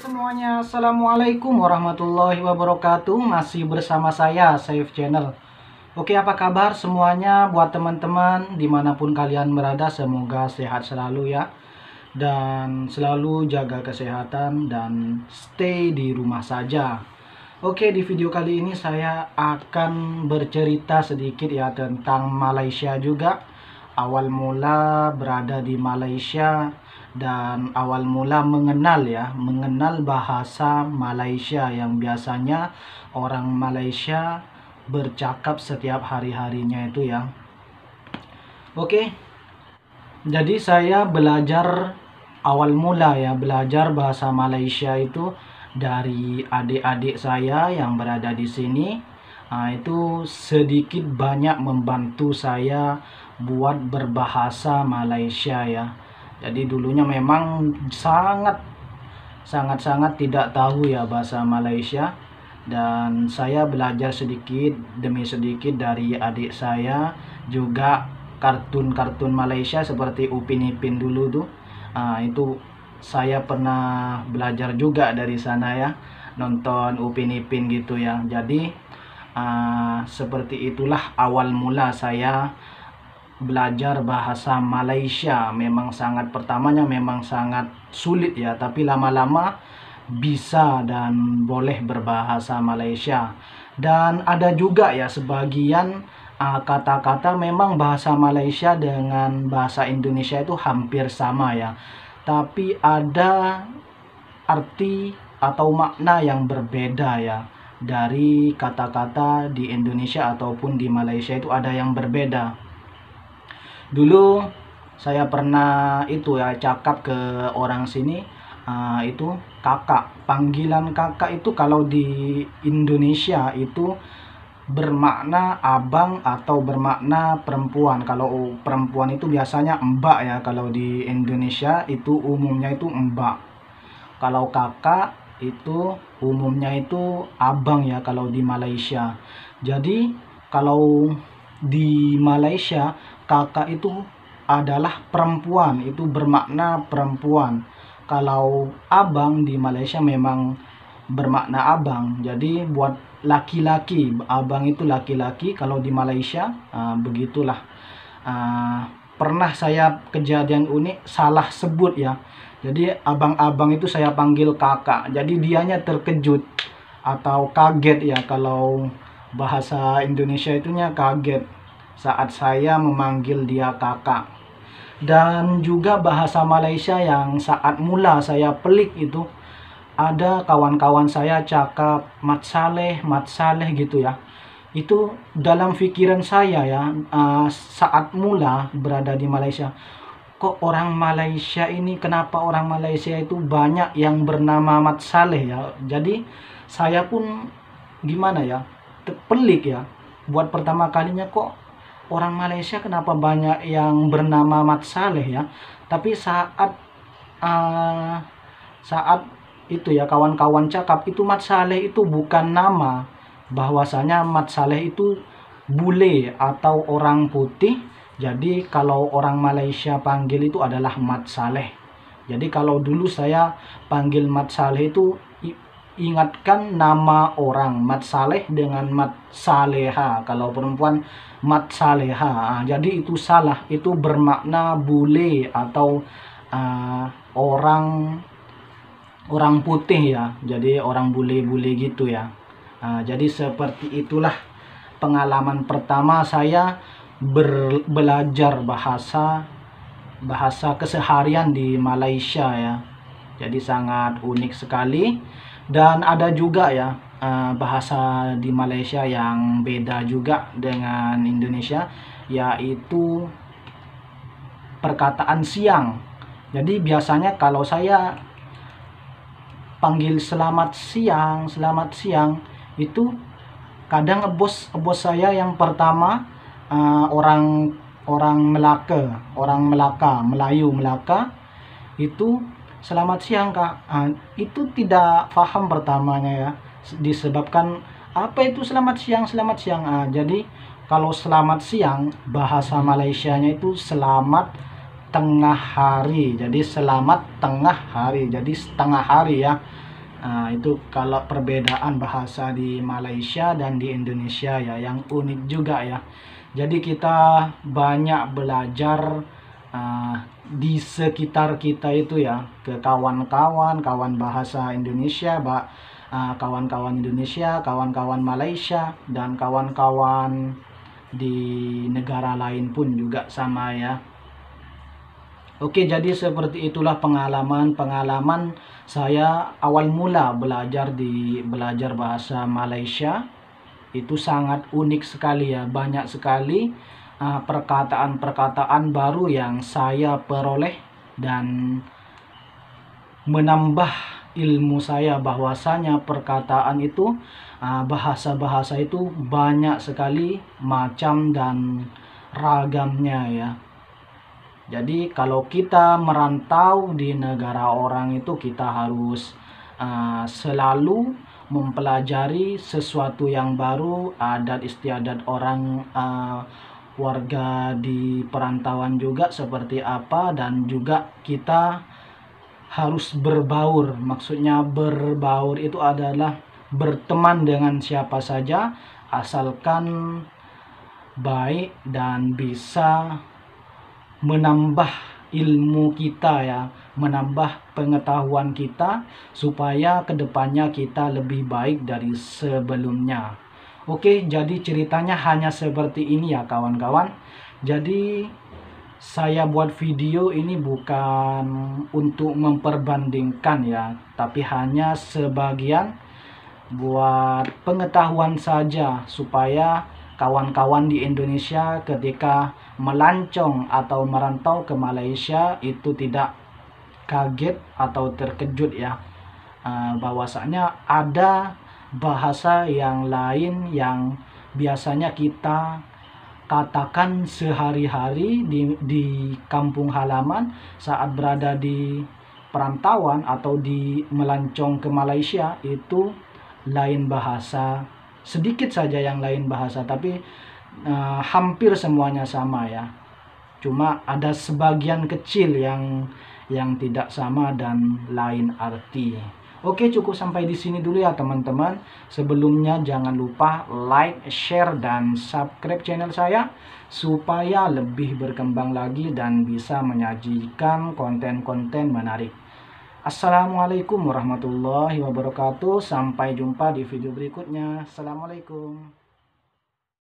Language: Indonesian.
semuanya, Assalamualaikum warahmatullahi wabarakatuh. Masih bersama saya, Saif Channel. Oke, apa kabar semuanya buat teman-teman dimanapun kalian berada? Semoga sehat selalu ya, dan selalu jaga kesehatan dan stay di rumah saja. Oke, di video kali ini saya akan bercerita sedikit ya tentang Malaysia juga. Awal mula berada di Malaysia dan awal mula mengenal bahasa Malaysia yang biasanya orang Malaysia bercakap setiap hari-harinya itu ya. Oke, jadi saya belajar awal mula ya, belajar bahasa Malaysia itu dari adik-adik saya yang berada di sini. Itu sedikit banyak membantu saya buat berbahasa Malaysia ya. Jadi dulunya memang sangat tidak tahu ya bahasa Malaysia, dan saya belajar sedikit demi sedikit dari adik saya, juga kartun-kartun Malaysia seperti Upin Ipin dulu tuh. Itu saya pernah belajar juga dari sana ya, nonton Upin Ipin gitu ya. Jadi seperti itulah awal mula saya belajar bahasa Malaysia. Pertamanya memang sangat sulit ya, tapi lama-lama bisa dan boleh berbahasa Malaysia. Dan ada juga ya sebagian kata-kata memang bahasa Malaysia dengan bahasa Indonesia itu hampir sama ya, tapi ada arti atau makna yang berbeda ya. Dari kata-kata di Indonesia ataupun di Malaysia itu ada yang berbeda. Dulu saya pernah itu ya cakap ke orang sini, itu kakak. Panggilan kakak itu kalau di Indonesia itu bermakna abang atau bermakna perempuan. Kalau perempuan itu biasanya mbak ya, kalau di Indonesia itu umumnya itu mbak. Kalau kakak itu umumnya itu abang ya kalau di Malaysia. Jadi kalau di Malaysia kakak itu adalah perempuan, itu bermakna perempuan. Kalau abang di Malaysia memang bermakna abang. Jadi buat laki-laki, abang itu laki-laki kalau di Malaysia. Begitulah. Pernah saya kejadian unik salah sebut ya. Jadi abang-abang itu saya panggil kakak. Jadi dianya terkejut atau kaget ya, kalau bahasa Indonesia itunya kaget saat saya memanggil dia kakak. Dan juga bahasa Malaysia yang saat mula saya pelik itu, ada kawan-kawan saya cakap mat saleh gitu ya. Itu dalam pikiran saya ya, saat mula berada di Malaysia, kok orang Malaysia ini, kenapa orang Malaysia itu banyak yang bernama mat saleh ya. Jadi saya pun gimana ya, pelik ya, buat pertama kalinya kok orang Malaysia kenapa banyak yang bernama mat saleh ya. Tapi saat itu ya kawan-kawan cakap itu mat saleh itu bukan nama, bahwasanya mat saleh itu bule atau orang putih. Jadi kalau orang Malaysia panggil itu adalah mat saleh. Jadi kalau dulu saya panggil mat saleh itu ingatkan nama orang mat saleh dengan mat saleha. Kalau perempuan mat saleha. Jadi itu salah, itu bermakna bule atau orang putih ya. Jadi orang bule-bule gitu ya. Jadi seperti itulah pengalaman pertama saya belajar bahasa keseharian di Malaysia ya. Jadi sangat unik sekali. Dan ada juga ya bahasa di Malaysia yang beda juga dengan Indonesia, yaitu perkataan siang. Jadi biasanya kalau saya panggil selamat siang itu kadang bos saya yang pertama orang Melayu Melaka itu selamat siang kak. Itu tidak paham pertamanya ya, disebabkan apa itu selamat siang. Jadi kalau selamat siang bahasa Malaysianya itu selamat tengah hari. Jadi selamat tengah hari, jadi setengah hari ya. Itu kalau perbedaan bahasa di Malaysia dan di Indonesia ya, yang unik juga ya. Jadi kita banyak belajar di sekitar kita itu ya, ke kawan-kawan, kawan bahasa Indonesia, kawan-kawan Indonesia, kawan-kawan Malaysia, dan kawan-kawan di negara lain pun juga sama ya. Oke, jadi seperti itulah pengalaman saya awal mula belajar bahasa Malaysia. Itu sangat unik sekali ya, banyak sekali perkataan-perkataan baru yang saya peroleh dan menambah ilmu saya bahwasanya perkataan itu, bahasa-bahasa itu banyak sekali macam dan ragamnya ya. Jadi kalau kita merantau di negara orang itu, kita harus selalu mempelajari sesuatu yang baru, adat istiadat orang, warga di perantauan juga seperti apa, dan juga kita harus berbaur. Maksudnya berbaur itu adalah berteman dengan siapa saja asalkan baik dan bisa menambah ilmu kita ya, menambah pengetahuan kita supaya kedepannya kita lebih baik dari sebelumnya. Oke, jadi ceritanya hanya seperti ini ya kawan-kawan. Jadi saya buat video ini bukan untuk memperbandingkan ya, tapi hanya sebagian buat pengetahuan saja supaya kawan-kawan di Indonesia ketika melancong atau merantau ke Malaysia itu tidak kaget atau terkejut ya, bahwasanya ada bahasa yang lain yang biasanya kita katakan sehari-hari di kampung halaman saat berada di perantauan atau di melancong ke Malaysia, itu lain bahasa. Sedikit saja yang lain bahasa, tapi hampir semuanya sama ya. Cuma ada sebagian kecil yang tidak sama dan lain arti. Oke, cukup sampai di sini dulu ya teman-teman. Sebelumnya jangan lupa like, share, dan subscribe channel saya supaya lebih berkembang lagi dan bisa menyajikan konten-konten menarik. Assalamualaikum warahmatullahi wabarakatuh. Sampai jumpa di video berikutnya. Assalamualaikum.